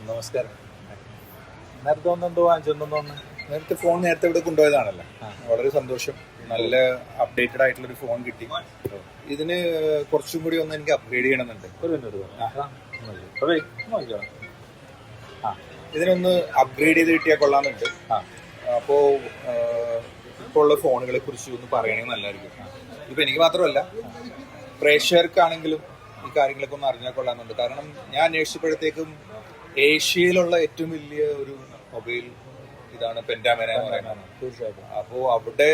നമസ്കാരം. നേരത്തെ ഒന്നെന്തോ വാങ്ങിച്ചെന്നോ? നേരത്തെ ഫോൺ നേരത്തെ ഇവിടെ കൊണ്ടുപോയതാണല്ലോ. വളരെ സന്തോഷം. നല്ല അപ്ഡേറ്റഡ് ആയിട്ടുള്ളൊരു ഫോൺ കിട്ടി. ഇതിന് കുറച്ചും കൂടി ഒന്ന് എനിക്ക് അപ്ഗ്രേഡ് ചെയ്യണമെന്നുണ്ട്. ഇതിനൊന്ന് അപ്ഗ്രേഡ് ചെയ്ത് കിട്ടിയാൽ കൊള്ളാമെന്നുണ്ട്. അപ്പോൾ ഇപ്പോൾ ഉള്ള ഫോണുകളെ കുറിച്ച് ഒന്ന് പറയണമെങ്കിൽ നല്ലതായിരിക്കും. ഇപ്പം എനിക്ക് മാത്രമല്ല, പ്രേക്ഷകർക്കാണെങ്കിലും ഈ കാര്യങ്ങളൊക്കെ ഒന്ന് അറിഞ്ഞാൽ കൊള്ളാമെന്നുണ്ട്. കാരണം ഞാൻ അന്വേഷിച്ചപ്പോഴത്തേക്കും ഏഷ്യയിലുള്ള ഏറ്റവും വലിയ ഒരു മൊബൈൽ ഇതാണ് പെൻറ്റാമേന എന്ന് പറയുന്നത്. തീർച്ചയായിട്ടും. അപ്പോൾ അവിടത്തെ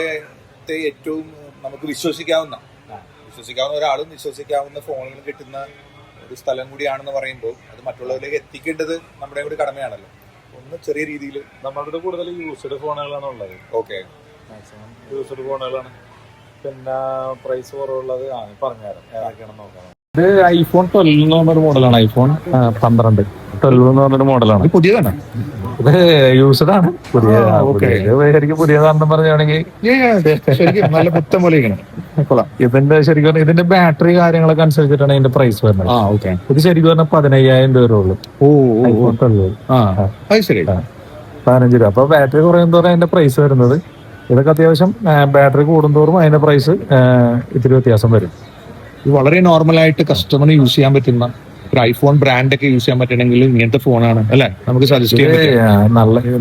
ഏറ്റവും നമുക്ക് വിശ്വസിക്കാവുന്ന ഒരാളും വിശ്വസിക്കാവുന്ന ഫോണുകൾ കിട്ടുന്ന ഒരു സ്ഥലം കൂടിയാണെന്ന് പറയുമ്പോൾ അത് മറ്റുള്ളവരിലേക്ക് എത്തിക്കേണ്ടത് നമ്മുടെ കൂടി കടമയാണല്ലോ. ഒന്ന് ചെറിയ രീതിയിൽ നമ്മളുടെ കൂടുതൽ യൂസ്ഡ് ഫോണുകളാണ് ഉള്ളത്. ഓക്കെ, മാക്സിമം യൂസ്ഡ് ഫോണുകളാണ്. പിന്നെ പ്രൈസ് കുറവുള്ളത് പറഞ്ഞുതരാം ഏതൊക്കെയാണെന്ന് നോക്കാം. ഇത് ഐഫോൺ 12 എന്ന് പറഞ്ഞൊരു മോഡലാണ്. ഐഫോൺ 12 12 എന്ന് പറഞ്ഞൊരു മോഡലാണ്. പുതിയതാണ്. ഇത് യൂസ്ഡ് ആണ്. ശരിക്കും പുതിയതാണെന്ന് പറയുകയാണെങ്കിൽ നല്ല പുത്തൻ പോലെ ഇതിന്റെ ശരിക്കും ഇതിന്റെ ബാറ്ററി കാര്യങ്ങളൊക്കെ അനുസരിച്ചിട്ടാണ് ഇതിന്റെ പ്രൈസ് വരുന്നത്. ഇത് ശരിക്കും പറഞ്ഞാൽ 15,000 രൂപ ഉള്ളൂ. ഐഫോൺ 12 15 രൂപ. അപ്പൊ ബാറ്ററി കുറയുന്നതോറും അതിന്റെ പ്രൈസ് വരുന്നത്. ഇതൊക്കെ അത്യാവശ്യം ബാറ്ററി കൂടുന്തോറും അതിന്റെ പ്രൈസ് ഇത്തിരി വ്യത്യാസം വരും. വളരെ നോർമലായിട്ട് കസ്റ്റമറിന് യൂസ് ചെയ്യാൻ പറ്റുന്ന ഒരു ഐഫോൺ ബ്രാൻഡ് ഒക്കെ യൂസ് ചെയ്യാൻ പറ്റണമെങ്കിൽ ഇങ്ങനത്തെ ഫോണാണ് അല്ലെ നമുക്ക് സജസ്റ്റ് ചെയ്യാൻ.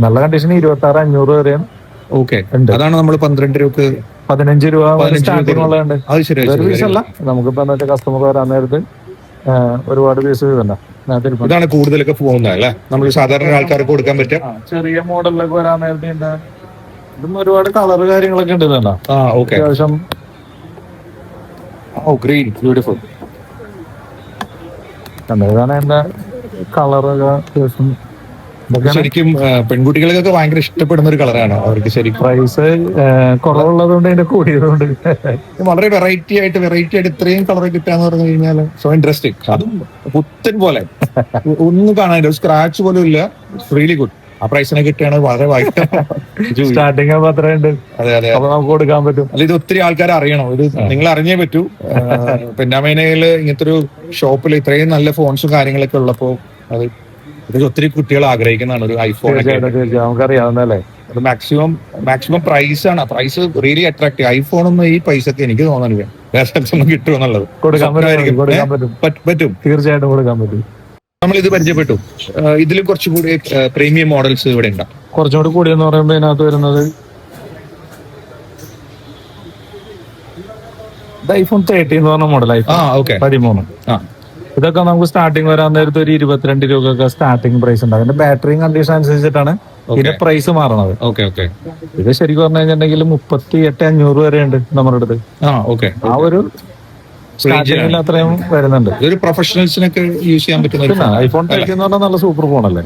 നല്ല കണ്ടീഷൻ 26,500 വരെയാണ്. ഓക്കെ, അതാണ് നമ്മൾ 12 രൂപക്ക് 15 രൂപ സ്റ്റാർട്ടിംഗ് ഉള്ളതുണ്ട്. അത് ശരിയല്ല. നമുക്കിപ്പോ എന്നിട്ട് കസ്റ്റമർ വരാൻ നേരത്ത് ഒരുപാട് പീസ് ഇതാണ് കൂടുതലൊക്കെ പോകുന്നത് അല്ലെ, നമ്മൾ സാധാരണ ആൾക്കാർക്ക് കൊടുക്കാൻ പറ്റും. ചെറിയ മോഡലിലൊക്കെ വരാൻ നേരത്തെ ഇതും ഒരുപാട് കളർ കാര്യങ്ങളൊക്കെ ഉണ്ട്. അത്യാവശ്യം ഗ്രീൻ ബ്യൂട്ടിഫുൾ. ഇതാണ് എന്റെ കളറൊക്കെ അത്യാവശ്യം. ശരിക്കും പെൺകുട്ടികൾക്കൊക്കെ ഭയങ്കര ഇഷ്ടപ്പെടുന്ന ഒരു കളറാണ്. അവർക്ക് ശരിക്കും പ്രൈസ് കുറവുള്ളതുകൊണ്ട് അതിന്റെ കൂടിയതുകൊണ്ട് വളരെ വെറൈറ്റി ആയിട്ട് ഇത്രയും കളർ കിട്ടാന്ന് പറഞ്ഞു കഴിഞ്ഞാൽ സോ ഇൻട്രസ്റ്റിംഗ്. അതും പുത്തൻ പോലെ ഒന്നും കാണാനില്ല, സ്ക്രാച്ച് പോലും ഇല്ല. Really good. ആ പ്രൈസിനെ കിട്ടുകയാണ് വളരെ സ്റ്റാർട്ടിങ് അത്രയുണ്ട്. അതെ, നമുക്ക് കൊടുക്കാൻ പറ്റും. അല്ല, ഇത് ഒത്തിരി ആൾക്കാർ അറിയണം. ഇത് നിങ്ങൾ അറിഞ്ഞേ പറ്റൂ. പെന്നാമേനയില് ഇങ്ങനത്തെ ഒരു ഷോപ്പിൽ ഇത്രയും നല്ല ഫോൺസും കാര്യങ്ങളൊക്കെ ഉള്ളപ്പോ ഇത് ഒത്തിരി കുട്ടികൾ ആഗ്രഹിക്കുന്നതാണ് ഒരു ഐഫോൺ. നമുക്കറിയാവുന്നല്ലേ. അത് മാക്സിമം പ്രൈസ് ആണ്. Price really attractive. ഐഫോൺ ഒന്നും ഈ പൈസക്ക് എനിക്ക് തോന്നുന്നില്ല വേറെ സ്ഥലത്തൊന്നും കിട്ടുമെന്നുള്ളത്. പറ്റും, തീർച്ചയായിട്ടും കൊടുക്കാൻ പറ്റും. നമ്മൾ ഇത് പരിചയപ്പെട്ടു. ഇതിലും കുറച്ചുകൂടി പ്രീമിയം മോഡൽസ് ഇവിടെ ഉണ്ട്. കുറച്ചുകൂടി കൂടിയെന്ന് പറയുമ്പോൾ ഇതിനകത്ത് വരുന്നത് ഐഫോൺ 13 എന്ന് പറഞ്ഞ മോഡൽ. ഐഫോൺ 13. ഇതൊക്കെ നമുക്ക് സ്റ്റാർട്ടിങ് വരാൻ നേരത്തെ ഒരു 22 രൂപയൊക്കെ സ്റ്റാർട്ടിങ് പ്രൈസ് ഉണ്ട്. അതിന്റെ ബാറ്ററി കണ്ടീഷൻ അനുസരിച്ചിട്ടാണ് ഇതിന്റെ പ്രൈസ് മാറണത്. ഇത് ശരിക്കും പറഞ്ഞു കഴിഞ്ഞിട്ടുണ്ടെങ്കിൽ 38,500 വരെ ഉണ്ട് നമ്മുടെ അടുത്ത്. ആ ഒരു സ്റ്റാർട്ടിങ്ങിൽ അത്രയും വരുന്നുണ്ട്. ഇതൊരു പ്രൊഫഷണൽസിനൊക്കെ യൂസ് ചെയ്യാൻ പറ്റുന്ന ഐഫോൺ 13 എന്ന് പറഞ്ഞാൽ നല്ല സൂപ്പർ ഫോണല്ലേ.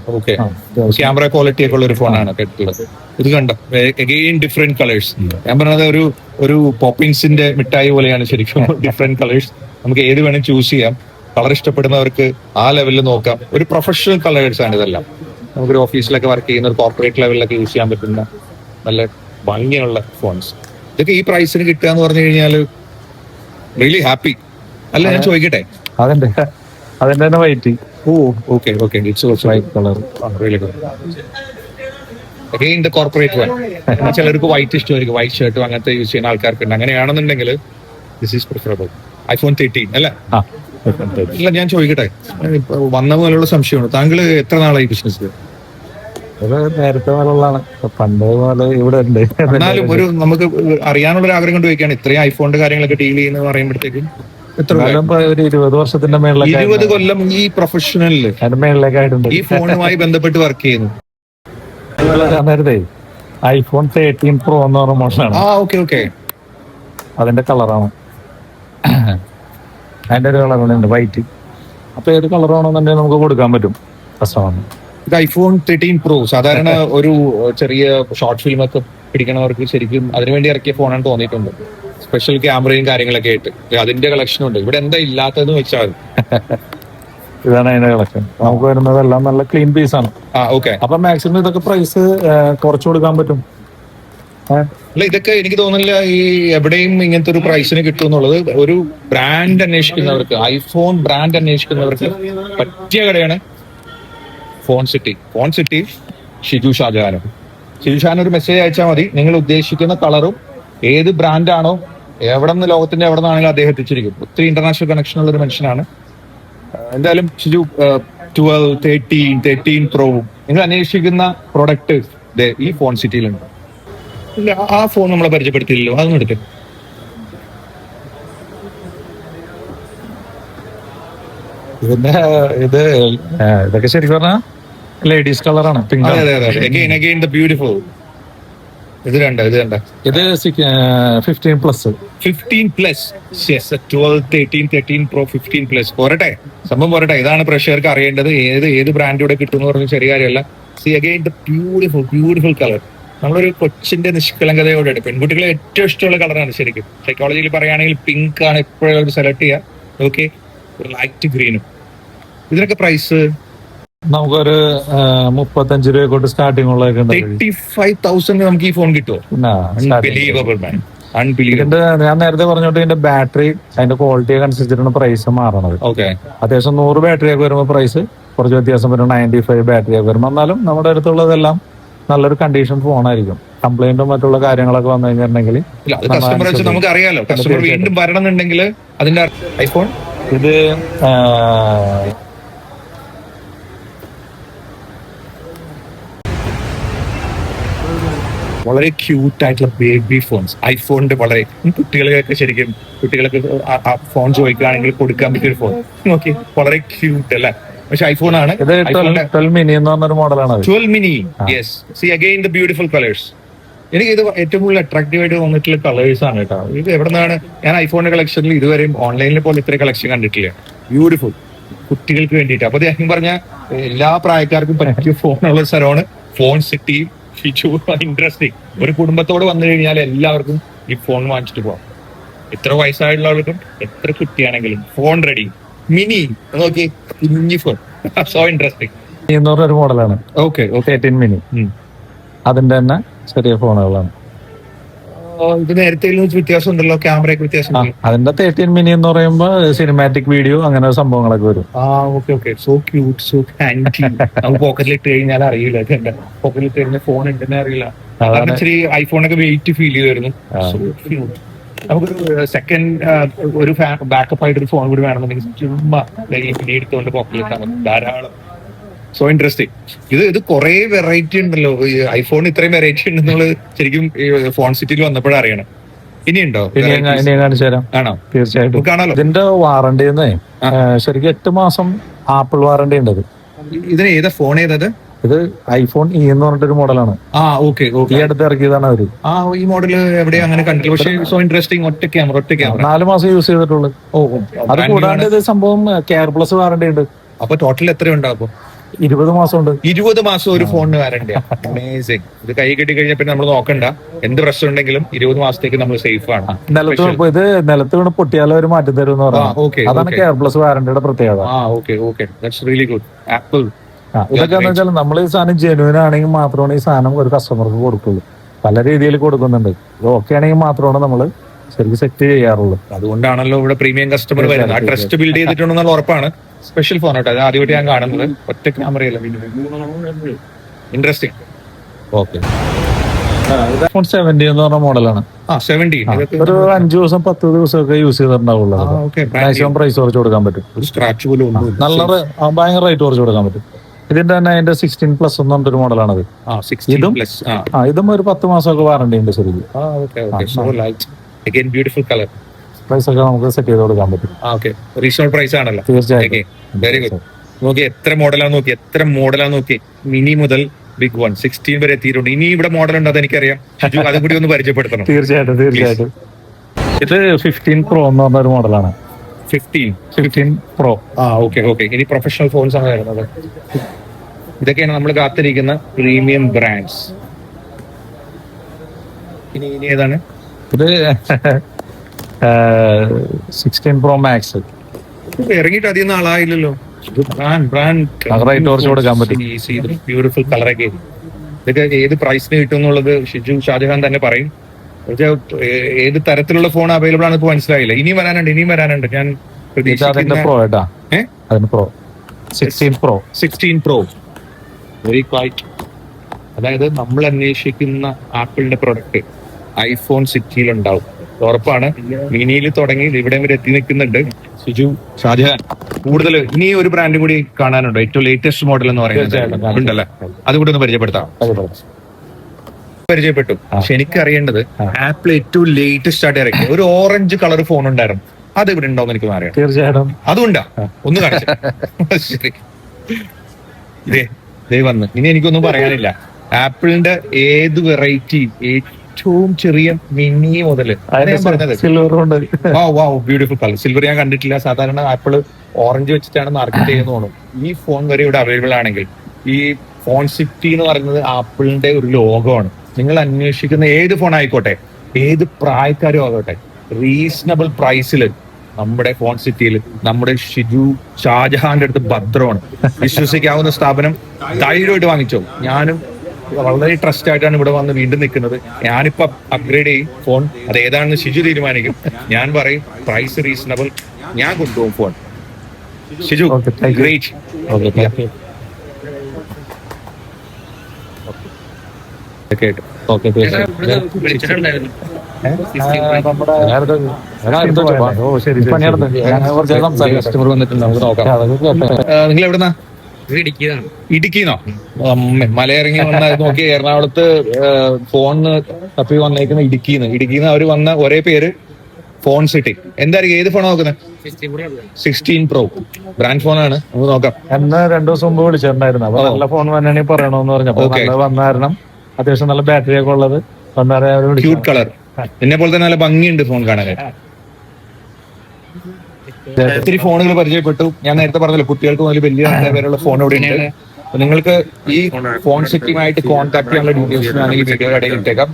ക്യാമറ ക്വാളിറ്റി ഒക്കെ ഉള്ള ഒരു ഫോണാണ്. ഇത് കണ്ടോ, അഗെയിൻ ഡിഫറെന്റ് കളേഴ്സ്. ഞാൻ പറഞ്ഞത് ഒരു പോപ്പിൻസിന്റെ മിഠായി പോലെയാണ് ശരിക്കും. ഡിഫറെന്റ് കളേഴ്സ് നമുക്ക് ഏത് വേണം ചൂസ് ചെയ്യാം. കളർ ഇഷ്ടപ്പെടുന്നവർക്ക് ആ ലെവലിൽ നോക്കാം. ഒരു പ്രൊഫഷണൽ കളേഴ്സ് ആണ് ഇതെല്ലാം. നമുക്കൊരു ഓഫീസിലൊക്കെ വർക്ക് ചെയ്യുന്ന ഒരു കോർപ്പറേറ്റ് ലെവലിലൊക്കെ യൂസ് ചെയ്യാൻ പറ്റുന്ന നല്ല ഭംഗിയുള്ള ഫോൺസ്. ഇതൊക്കെ ഈ പ്രൈസിന് കിട്ടുക എന്ന് പറഞ്ഞു കഴിഞ്ഞാൽ റിയലി ഹാപ്പി അല്ല. ഞാൻ ചോദിക്കട്ടെ, അതിന്റെ തന്നെ white. Okay it's also white colour. Really good. Again the corporate one. ചിലർക്ക് വൈറ്റ് ഇഷ്ടമായിരിക്കും, വൈറ്റ് ഷർട്ടും അങ്ങനത്തെ യൂസ് ചെയ്യുന്ന ആൾക്കാർക്കുണ്ട്. അങ്ങനെയാണെന്നുണ്ടെങ്കിൽ ദിസ് ഈസ് പ്രിഫറബിൾ. ഐഫോൺ 13 അല്ലേ? ഇല്ല, ഞാൻ ചോദിക്കട്ടെ, വന്ന പോലുള്ള സംശയമാണ്. താങ്കൾ എത്ര നാളായി ബിസിനസ്? നേരത്തെ പോലുള്ളതാണ്, പണ്ട് പോലെ ഇവിടെ ഉണ്ട്. എന്നാലും ഒരു നമുക്ക് അറിയാനുള്ള ഒരു ആഗ്രഹം കൊണ്ട് ചോദിക്കുകയാണ്. ഇത്രയും ഐഫോണിന്റെ കാര്യങ്ങളൊക്കെ ഡീൽ ചെയ്യുന്നത് പറയുമ്പോഴത്തേക്കും ഒരു 20 വർഷത്തിന്റെ മേളിലേക്ക്. 20 കൊല്ലം ഈ പ്രൊഫഷണലില് മേളിലേക്കായിട്ടുണ്ട്. ഈ ഫോണുമായി ബന്ധപ്പെട്ട് വർക്ക് ചെയ്യുന്നു. നേരത്തെ ഐഫോൺ 13 Pro എന്ന് പറഞ്ഞ മോഡലാണ്. ഓക്കെ. അതിന്റെ കളറാണ്. അതിന്റെ ഒരു കളറുണ്ട് വൈറ്റ്. അപ്പൊ ഏത് കളർ ആണെന്നുണ്ടെങ്കിൽ നമുക്ക് കൊടുക്കാൻ പറ്റും കസ്റ്റമറിന്. ഇത് ഐഫോൺ 13 Pro സാധാരണ ഒരു ചെറിയ ഷോർട്ട് ഫിലിം ഒക്കെ പിടിക്കണവർക്ക് ശരിക്കും അതിനുവേണ്ടി ഇറക്കിയ ഫോണാണ് തോന്നിയിട്ടുണ്ട്. സ്പെഷ്യൽ ക്യാമറയും കാര്യങ്ങളൊക്കെ ആയിട്ട് അതിന്റെ കളക്ഷൻ ഉണ്ട്. ഇവിടെ എന്താ ഇല്ലാത്തതെന്ന് വെച്ചാൽ ഇതാണ് അതിന്റെ കളക്ഷൻ. നമുക്ക് വരുന്നതെല്ലാം നല്ല ക്ലീൻ പീസ് ആണ്. ഓക്കെ. അപ്പൊ മാക്സിമം ഇതൊക്കെ പ്രൈസ് കുറച്ചു കൊടുക്കാൻ പറ്റും. അല്ല, ഇതൊക്കെ എനിക്ക് തോന്നുന്നില്ല ഈ എവിടെയും ഇങ്ങനത്തെ ഒരു പ്രൈസിന് കിട്ടും എന്നുള്ളത്. ഒരു ബ്രാൻഡ് അന്വേഷിക്കുന്നവർക്ക്, ഐഫോൺ ബ്രാൻഡ് അന്വേഷിക്കുന്നവർക്ക് പറ്റിയ കടയാണ് ഫോൺ സിറ്റി ഷിജു ഷാജഹാനും. ഷിജു ഷാൻ ഒരു മെസ്സേജ് അയച്ചാൽ മതി, നിങ്ങൾ ഉദ്ദേശിക്കുന്ന കളറും ഏത് ബ്രാൻഡാണോ എവിടെ നിന്ന് ലോകത്തിന്റെ എവിടെ നിന്നാണെങ്കിലും അദ്ദേഹം എത്തിച്ചിരിക്കും. ഒത്തിരി ഇന്റർനാഷണൽ കണക്ഷൻ ഉള്ള ഒരു മനുഷ്യനാണ്. എന്തായാലും ഷിജു 12, 13 പ്രോ നിങ്ങൾ അന്വേഷിക്കുന്ന പ്രൊഡക്റ്റ് ഈ ഫോൺ സിറ്റിയിലുണ്ട്. ഇല്ല, ആ ഫോൺ നമ്മളെ പരിചയപ്പെടുത്തിയില്ലല്ലോ, അതൊന്നും എടുത്ത്. ഇതൊക്കെ ശരിക്കും പറഞ്ഞാൽ ലേഡീസ് കളറാണ്, പിങ്ക്. Again the beautiful. ഇത് കണ്ട ഇത് 15+. 15+. 12, 13 പ്രോ 15+. പോരട്ടെ, സംഭവം പോരട്ടെ. ഇതാണ് പ്രേക്ഷകർക്ക് അറിയേണ്ടത്. ഏത് ബ്രാൻഡ് ഇവിടെ കിട്ടും എന്ന് പറഞ്ഞ ചെറിയ കാര്യമല്ല. C again the beautiful colour. നമ്മളൊരു കൊച്ചിന്റെ നിഷ്കളങ്കതയോടെ പെൺകുട്ടികളെ ഏറ്റവും ഇഷ്ടമുള്ള കളറാണ് ശരിക്കും. സൈക്കോളജിയിൽ പറയുകയാണെങ്കിൽ പിങ്ക് ആണ് എപ്പോഴും സെലക്ട് ചെയ്യുക. ഓക്കെ, ഒരു ലൈറ്റ് ഗ്രീനും. ഇതിനൊക്കെ പ്രൈസ് നമുക്കൊരു 35 രൂപ കൊണ്ട് സ്റ്റാർട്ടിംഗ് ഉള്ളതൊക്കെ 35,000 നമുക്ക് ഈ ഫോൺ കിട്ടുമോ? ഇതിന്റെ ഞാൻ നേരത്തെ പറഞ്ഞോട്ട് ഇതിന്റെ ബാറ്ററി അതിന്റെ ക്വാളിറ്റിയൊക്കെ അനുസരിച്ചിട്ടാണ് പ്രൈസ് മാറണത്. അത്യാവശ്യം 100 ബാറ്ററി ഒക്കെ വരുമ്പോൾ പ്രൈസ് കുറച്ച് വ്യത്യാസം വരും. 95 ബാറ്ററി ഒക്കെ വരുമ്പോൾ എന്നാലും നമ്മുടെ അടുത്തുള്ളതെല്ലാം നല്ലൊരു കണ്ടീഷൻ ഫോണായിരിക്കും. കംപ്ലൈന്റും മറ്റുള്ള കാര്യങ്ങളൊക്കെ വന്നു കഴിഞ്ഞിട്ടുണ്ടെങ്കിൽ നമുക്ക് അറിയാലോ. കസ്റ്റമർ വീണ്ടും വരണമെന്നുണ്ടെങ്കിൽ അതിന്റെ ഐഫോൺ ഇത് വളരെ ക്യൂട്ട് ആയിട്ടുള്ള ബേബി ഫോൺസ്. ഐഫോണിന്റെ വളരെ കുട്ടികൾക്ക് ഫോൺ ചോദിക്കുകയാണെങ്കിൽ കൊടുക്കാൻ പറ്റിയ ഒരു ഫോൺ നോക്കി, വളരെ ക്യൂട്ട് അല്ലേ? പക്ഷെ ഐഫോൺ ആണ്. 12 മിനി എന്ന് പറഞ്ഞൊരു മോഡലാണ്. 12 mini. Yes, C again the beautiful colours. എനിക്ക് ഇത് ഏറ്റവും കൂടുതൽ അട്രാക്റ്റീവ് ആയിട്ട് തോന്നിയിട്ടുള്ള കളേഴ്സ് ആണ് കേട്ടോ. ഇത് എവിടെ നിന്നാണ്? ഞാൻ ഐഫോണിന്റെ കളക്ഷനിൽ ഇതുവരെയും ഓൺലൈനിൽ പോലെ ഇത്രയും കളക്ഷൻ കണ്ടിട്ടില്ല. ബ്യൂട്ടിഫുൾ, കുട്ടികൾക്ക് വേണ്ടിയിട്ട്. അപ്പൊ അദ്ദേഹം പറഞ്ഞ എല്ലാ പ്രായക്കാർക്കും പറ്റിയ ഫോണുള്ള ഒരു സ്ഥലമാണ് ഫോൺ സിറ്റി. ഇൻട്രസ്റ്റിംഗ്. ഒരു കുടുംബത്തോട് വന്നു കഴിഞ്ഞാൽ എല്ലാവർക്കും ഈ ഫോൺ വാങ്ങിച്ചിട്ട് പോവാം. എത്ര വയസ്സായിട്ടുള്ള ആൾക്കും എത്ര കുട്ടിയാണെങ്കിലും ഫോൺ റെഡി. മിനി നോക്കി, കുഞ്ഞി ഫോൺ. So interesting. ഒരു മോഡലാണ്. Okay 13 mini. അതിന്റെ തന്നെ ചെറിയ ഫോണുകളാണ്. ഇത് നേരത്തെ വ്യത്യാസം ഉണ്ടല്ലോ, ക്യാമറയ്ക്ക് വ്യത്യാസം. അതിന്റെ 13 മിനി എന്ന് പറയുമ്പോൾ സിനിമാറ്റിക് വീഡിയോ അങ്ങനെ സംഭവങ്ങളൊക്കെ വരും. Okay. So cute, so handy. നമുക്ക് പോക്കറ്റിൽ ഇട്ട് കഴിഞ്ഞാൽ അറിയില്ല. പോക്കറ്റിൽ ഇട്ട് കഴിഞ്ഞാൽ ഫോൺ ഉണ്ടെന്നേ അറിയില്ല. കാരണം ഇച്ചിരി ഐഫോണൊക്കെ വെയിറ്റ് ഫീൽ ചെയ്തായിരുന്നു. നമുക്കൊരു സെക്കൻഡ് ഒരു ബാക്കപ്പ് ആയിട്ട് ഒരു ഫോൺ കൂടി വേണമെന്നുണ്ടെങ്കിൽ ചുമ്മാ പിന്നെ എടുത്തുകൊണ്ട് പോക്കറ്റിൽ ഇട്ടാൽ മതി, ധാരാളം. So interesting. ഇത് കുറെ വെറൈറ്റി ഉണ്ടല്ലോ. ഐഫോൺ ഇത്രയും വെറൈറ്റി ഉണ്ടെന്നുള്ളത് ശരിക്കും ഫോൺ സിറ്റിയിൽ വന്നപ്പോഴാണ് അറിയണം. ഇനിയുണ്ടോ? കാണിച്ചു തരാം. ആണോ? തീർച്ചയായിട്ടും കാണാലോ. ഇതിന്റെ വാറണ്ടി ശരിക്കും 8 മാസം ആപ്പിൾ വാറണ്ടി ഉണ്ട്. ഇതിന് ഏതാ ഫോൺ? ഏതത്? ഇത് ഐഫോൺ ഇ എന്ന് പറഞ്ഞിട്ടൊരു മോഡലാണ്. ഓക്കെ. ഈ അടുത്ത് ഇറക്കിയതാണ് അവര്. ഈ മോഡല് എവിടെയും അങ്ങനെ കണ്ടില്ല. പക്ഷേ സോ ഇൻട്രസ്റ്റിംഗ്. ഒറ്റ ക്യാമറ 4 മാസം യൂസ് ചെയ്തിട്ടുള്ളൂ. അത് കൂടാണ്ട് ഇത് സംഭവം കെയർ പ്ലസ് വാറണ്ടി ഉണ്ട്. അപ്പൊ ടോട്ടൽ എത്ര ഉണ്ടാകും? 20 മാസം ഉണ്ട്. 20 മാസം ഒരു ഫോണിന് വാറണ്ടി. അമേസിംഗ്. ഇത് കൈ കെട്ടി കഴിഞ്ഞാൽ പിന്നെ നമ്മൾ നോക്കണ്ട, എന്ത് പ്രശ്നം ഉണ്ടെങ്കിലും 20 മാസത്തേക്ക് നമ്മൾ സേഫ് ആണ്. നിലത്ത് വീണ് പൊട്ടിയാലും അവർ മാറ്റി തരും എന്ന് പറഞ്ഞു. അതാണ് കെയർ പ്ലസ് വാറണ്ടിയുടെ പ്രത്യേകത. That's really good. ആപ്പിൾ ഇതൊക്കെ എന്ന് വെച്ചാൽ നമ്മൾ ഈ സാധനം ജെനുവിൻ ആണെങ്കിൽ മാത്രമാണ് ഈ സാധനം ഒരു കസ്റ്റമർക്ക് കൊടുക്കുള്ളൂ. പല രീതിയിൽ കൊടുക്കുന്നുണ്ട്. ഇത് ഓക്കെ ആണെങ്കിൽ മാത്രമാണ് നമ്മൾ ശരിക്കും സെറ്റ് ചെയ്യാറുള്ളൂ. അതുകൊണ്ടാണല്ലോ ഇവിടെ പ്രീമിയം കസ്റ്റമർ വരുന്നത്. ആ ട്രസ്റ്റ് ബിൽഡ് ചെയ്തിട്ടുണ്ടെന്നുള്ള ഉറപ്പാണ്. സ്പെഷ്യൽ ഫോൺ കേട്ടോ. അത് ആദ്യമായിട്ട് ഞാൻ കാണുന്നത്. ഒറ്റ ക്യാമറയല്ല. ഇൻട്രസ്റ്റിംഗ്. ഓക്കെ. ഐഫോൺ 70 എന്ന് പറഞ്ഞ മോഡലാണ്. 70 ഒരു 5 ദിവസം 10 ദിവസമൊക്കെ യൂസ് ചെയ്തിട്ടുണ്ടാവുള്ളൂ. മാക്സിമം പ്രൈസ് കുറച്ച് കൊടുക്കാൻ പറ്റും. സ്ക്രാച്ച് പോലും നല്ല ഭയങ്കര റേറ്റ് കുറച്ച് കൊടുക്കാൻ പറ്റും. ഇതിന്റെ തന്നെ അതിന്റെ 16+ എന്ന് പറഞ്ഞൊരു മോഡലാണത്. ഇതും ഒരു 10 മാസമൊക്കെ വാറണ്ടി ഉണ്ട് ശരിക്കും. Beautiful colour. പ്രൈസ് ഒക്കെ നമുക്ക് സെറ്റ് ചെയ്ത് കൊടുക്കാൻ പറ്റും. റീസോൾ പ്രൈസ് ആണല്ലോ. തീർച്ചയായിട്ടും. Very good. നോക്കി എത്ര മോഡലാന്ന് നോക്കി. മിനി മുതൽ ബിഗ് 1 16 വരെ എത്തിയിട്ടുണ്ട്. ഇനി ഇവിടെ മോഡൽ ഉണ്ട്, അത് എനിക്കറിയാം. അതും കൂടി ഒന്ന് പരിചയപ്പെടുത്തണം. തീർച്ചയായിട്ടും. ഇത് 15 പ്രോ എന്ന് പറഞ്ഞൊരു മോഡലാണ്. 15 പ്രോ. ഓക്കെ. ഇനി പ്രൊഫഷണൽ ഫോൺസ് ആണ് വരുന്നത്. ഇതൊക്കെയാണ് നമ്മൾ കാത്തിരിക്കുന്ന പ്രീമിയം ബ്രാൻഡ്സ്. ഇനി ഏതാണ്? ഇത് 16 പ്രോ മാക്സ്. ഇറങ്ങിയിട്ട് അധികം നാളായില്ലല്ലോ. ബ്യൂട്ടിഫുൾ കളറൊക്കെ. ഇതൊക്കെ ഏത് പ്രൈസിന് കിട്ടും എന്നുള്ളത് ഷിജു ഷാജഹാൻ തന്നെ പറയും. ഏത് തരത്തിലുള്ള ഫോൺ അവൈലബിൾ ആണ് ഇപ്പൊ മനസ്സിലായില്ല. ഇനിയും വരാനുണ്ട്. ഞാൻ അതിന്റെ പ്രോ ഏട്ടാ, അതിന് പ്രോ 16 Pro വെരി ക്വൈറ്റ്. അതായത് നമ്മൾ അന്വേഷിക്കുന്ന ആപ്പിളിന്റെ പ്രൊഡക്റ്റ് ഐഫോൺ സിറ്റിയിൽ ഉണ്ടാവും, ഉറപ്പാണ്. മിനിയിൽ തുടങ്ങി ഇവിടെ വരെ എത്തി നിൽക്കുന്നുണ്ട് ഷിജു ഷാജഹാൻ. കൂടുതൽ ഇനി ഒരു ബ്രാൻഡും കൂടി കാണാനുണ്ടോ? ഏറ്റവും ലേറ്റസ്റ്റ് മോഡൽ എന്ന് പറയുന്നത് ഉണ്ടല്ലേ, അതുകൂടി ഒന്ന് പരിചയപ്പെട്ടു. പക്ഷെ എനിക്കറിയേണ്ടത് ആപ്പിൾ ഏറ്റവും ലേറ്റസ്റ്റ് ആയിട്ട് ഇറക്കി ഒരു ഓറഞ്ച് കളർ ഫോൺ ഉണ്ടായിരുന്നു, അത് ഇവിടെ ഉണ്ടോന്ന് എനിക്ക് അറിയാം. തീർച്ചയായിട്ടും അതുകൊണ്ടാ ഒന്ന് കാണിച്ചു. ശരി, ദേ വന്ന്. ഇനി എനിക്കൊന്നും പറയാനില്ല. ആപ്പിളിന്റെ ഏത് വെറൈറ്റി, ഏറ്റവും ചെറിയ മിനി മുതല് പറഞ്ഞത്. സിൽവർ കൊണ്ട് ബ്യൂട്ടിഫുൾ കളർ. സിൽവർ ഞാൻ കണ്ടിട്ടില്ല. സാധാരണ ആപ്പിള് ഓറഞ്ച് വെച്ചിട്ടാണ് മാർക്കറ്റ് ചെയ്യുന്നത് തോന്നുന്നു. ഈ ഫോൺ വരെ ഇവിടെ അവൈലബിൾ ആണെങ്കിൽ, ഈ ഫോൺ സിറ്റി എന്ന് പറയുന്നത് ആപ്പിളിന്റെ ഒരു ലോകമാണ്. നിങ്ങൾ അന്വേഷിക്കുന്ന ഏത് ഫോൺ ആയിക്കോട്ടെ, ഏത് പ്രായക്കാരും ആകട്ടെ, റീസണബിൾ പ്രൈസിൽ നമ്മുടെ ഫോൺ സിറ്റിയിൽ നമ്മുടെ ഷിജു ഷാജഹാന്റെ അടുത്ത് ഭദ്രമാണ്. വിശ്വസിക്കാവുന്ന സ്ഥാപനം, ധൈര്യമായിട്ട് വാങ്ങിച്ചോ. ഞാനും വളരെ ട്രസ്റ്റ് ആയിട്ടാണ് ഇവിടെ വന്ന് വീണ്ടും നിൽക്കുന്നത്. ഞാനിപ്പോ അപ്ഗ്രേഡ് ചെയ്യും ഫോൺ, അത് ഏതാണെന്ന് ഷിജു തീരുമാനിക്കും. ഞാൻ പറയും പ്രൈസ് റീസണബിൾ, ഞാൻ കൊണ്ടുപോകും ഫോൺ. ഷിജു ഗ്രേറ്റ്. കസ്റ്റമർ വന്നിട്ടുണ്ട്, നമുക്ക് നോക്കാം. നിങ്ങൾ എവിടുന്നാ? ഇടുക്കിന്നോ? മലയിറങ്ങി വന്ന നോക്കി എറണാകുളത്ത് ഫോണിന് തപ്പി വന്നേക്കുന്ന ഇടുക്കിന്ന് അവര് വന്ന ഒരേ പേര് ഫോൺ സിറ്റി. എന്തായിരിക്കും, ഏത് ഫോണാണ് നോക്കുന്നത്? 16 Pro ബ്രാൻഡ് ഫോണാണ്, നമുക്ക് നോക്കാം. എന്നെ 2 ദിവസം മുമ്പ് വിളിച്ചിട്ടുണ്ടായിരുന്നു. അപ്പൊ നല്ല ഫോൺ വന്നാണെങ്കിൽ പറയണോന്ന് പറഞ്ഞപ്പോ വന്ന കാരണം അത്യാവശ്യം നല്ല ബാറ്ററി ഒക്കെ ഉള്ളത് ക്യൂട്ട് കളർ. എന്നെ പോലെ തന്നെ നല്ല ഭംഗിയുണ്ട് ഫോൺ കാണാനായിട്ട്. ഒത്തിരി ഫോണുകൾ പരിചയപ്പെട്ടു. ഞാൻ നേരത്തെ പറഞ്ഞല്ലോ, കുട്ടികൾക്ക് മുതൽ വലിയ പേരുള്ള ഫോൺ ഇവിടെ ഉണ്ട്. നിങ്ങൾക്ക് ഈ ഫോൺ സിറ്റിയുമായിട്ട് കോൺടാക്ട് ചെയ്യാനുള്ള ഡീറ്റെയിൽസ് ഞാൻ ഈ വീഡിയോയുടെ ഇടയിൽ ഇട്ടേക്കാം.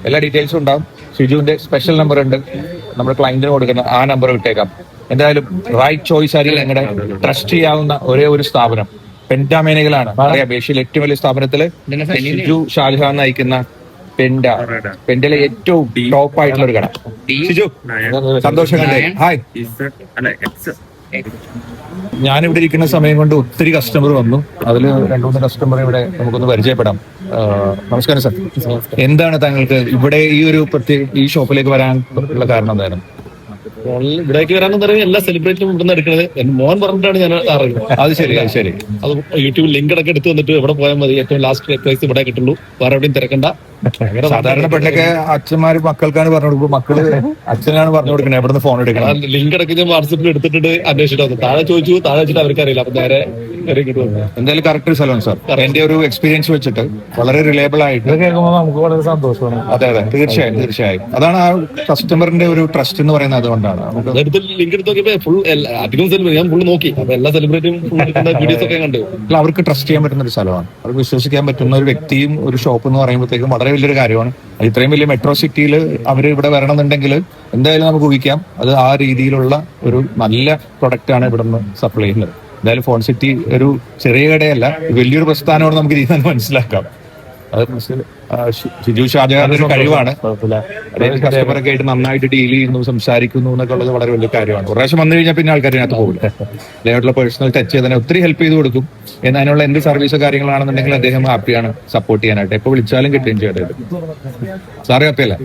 എല്ലാ ഡീറ്റെയിൽസും ഉണ്ടാവും. ഷിജുവിന്റെ സ്പെഷ്യൽ നമ്പർ ഉണ്ട്, നമ്മുടെ ക്ലയന്റിന് കൊടുക്കുന്ന ആ നമ്പർ ഇട്ടേക്കാം. എന്തായാലും റൈറ്റ് ചോയ്സ് ആയിരിക്കും. നിങ്ങളുടെ ട്രസ്റ്റ് ചെയ്യാവുന്ന ഒരേ ഒരു സ്ഥാപനം പെൻഡാമേനകളാണ്. അറിയാം, ഏഷ്യയിലെ ഏറ്റവും വലിയ സ്ഥാപനത്തില് ഷിജു ഷാജഹാൻ നയിക്കുന്ന പെൻഡയിലെ ഏറ്റവും ടോപ്പ് ആയിട്ടുള്ള ഒരു കട. ഷിജു, സന്തോഷം കണ്ടേ. ഹായ്. ഞാനിവിടെ ഇരിക്കുന്ന സമയം കൊണ്ട് ഒത്തിരി കസ്റ്റമർ വന്നു. അതിൽ 2-3 കസ്റ്റമർ ഇവിടെ നമുക്കൊന്ന് പരിചയപ്പെടാം. നമസ്കാരം സാർ. എന്താണ് താങ്കൾക്ക് ഇവിടെ ഈ ഒരു പ്രത്യേക ഈ ഷോപ്പിലേക്ക് വരാൻ ഉള്ള കാരണം എന്തായിരുന്നു? ഇവിടേക്ക് വരാനെന്ന് പറയുന്നത് എല്ലാ സെലിബ്രേറ്റും ഇവിടുന്ന് എടുക്കുന്നത്. മോൻ പറഞ്ഞിട്ടാണ് ഞാൻ അറിയുന്നത്. അത് ശരി. അത് യൂട്യൂബ് ലിങ്ക് അടക്കം എടുത്ത് വന്നിട്ട് ഇവിടെ പോയാൽ മതി, ഏറ്റവും ലാസ്റ്റ് പ്രൈസ് ഇവിടെ കിട്ടുള്ളൂ, വേറെ എവിടെയും തിരക്കണ്ട. സാധാരണ പെണ്ണൊക്കെ അച്ഛന്മാര് മക്കൾക്കാണ് പറഞ്ഞു കൊടുക്കും, മക്കള് അച്ഛനാണ് പറഞ്ഞു കൊടുക്കുന്നത് എവിടുന്ന് ഫോൺ എടുക്കണം. ലിങ്ക് അടക്കം ഞാൻ വാട്സപ്പിൽ എടുത്തിട്ട് അന്വേഷിച്ചിട്ട് താഴെ ചോദിച്ചു, താഴെ വെച്ചിട്ട് അവർക്ക് അറിയില്ല. അപ്പൊ നേരെ എന്തായാലും കറക്റ്റ് സ്ഥലമാണ് സാർ. എന്റെ ഒരു എക്സ്പീരിയൻസ് വെച്ചിട്ട് വളരെ റിലയബിൾ ആയിട്ട് കേൾക്കുമ്പോൾ നമുക്ക് വളരെ സന്തോഷമാണ്. അതെ, തീർച്ചയായും. അതാണ് ആ കസ്റ്റമറിന്റെ ഒരു ട്രസ്റ്റ് എന്ന് പറയുന്നത്. അതുകൊണ്ടാണ് ലിങ്ക് എടുത്ത് നോക്കിയപ്പോ ഫുൾ അധികം സെലിബ്രേറ്റ് ഞാൻ ഫുൾ നോക്കി. അപ്പൊ എല്ലാ സെലിബ്രേറ്റും വീഡിയോസ് ഒക്കെ കണ്ടു. അവർക്ക് ട്രസ്റ്റ് ചെയ്യാൻ പറ്റുന്ന ഒരു സ്ഥലമാണ്, അവർക്ക് വിശ്വസിക്കാൻ പറ്റുന്ന ഒരു വ്യക്തിയും ഒരു ഷോപ്പ് എന്ന് പറയുമ്പോഴത്തേക്കും വളരെ വലിയൊരു കാര്യമാണ്. ഇത്രയും വലിയ മെട്രോ സിറ്റിയിൽ അവർ ഇവിടെ വരണമെന്നുണ്ടെങ്കിൽ എന്തായാലും നമുക്ക് ഊഹിക്കാം അത് ആ രീതിയിലുള്ള ഒരു നല്ല പ്രൊഡക്റ്റ് ആണ് ഇവിടെ നിന്ന് സപ്ലൈ ചെയ്യുന്നത്. എന്തായാലും ഫോൺ സിറ്റി ഒരു ചെറിയ കടയല്ല, വലിയൊരു പ്രസ്ഥാനമാണ്, നമുക്ക് ഇതിൽ നിന്ന് മനസ്സിലാക്കാം. അത് ഷിജു ഷാജഹാന്റെ ഒരു കഴിവാണ്. കസ്റ്റമറൊക്കെ ആയിട്ട് നന്നായിട്ട് ഡീൽ ചെയ്യുന്നു, സംസാരിക്കുന്നു എന്നൊക്കെ ഉള്ളത് വളരെ വലിയ കാര്യമാണ്. ഒരു പ്രാവശ്യം വന്നു കഴിഞ്ഞാൽ പിന്നെ ആൾക്കാർ ഇതിനകത്ത് പോകില്ല. അദ്ദേഹമായിട്ടുള്ള പേഴ്സണൽ ടച്ച് ചെയ്തതിനെ ഒത്തിരി ഹെൽപ്പ് ചെയ്ത് കൊടുക്കും. അതിനുള്ള എന്ത് സർവീസോ കാര്യങ്ങളാണെന്നുണ്ടെങ്കിൽ അദ്ദേഹം ഹാപ്പിയാണ് സപ്പോർട്ട് ചെയ്യാനായിട്ട്. എപ്പോൾ വിളിച്ചാലും കിട്ടുകയും ചെയ്തത്. സാറ് ഹാപ്പിയല്ലേ?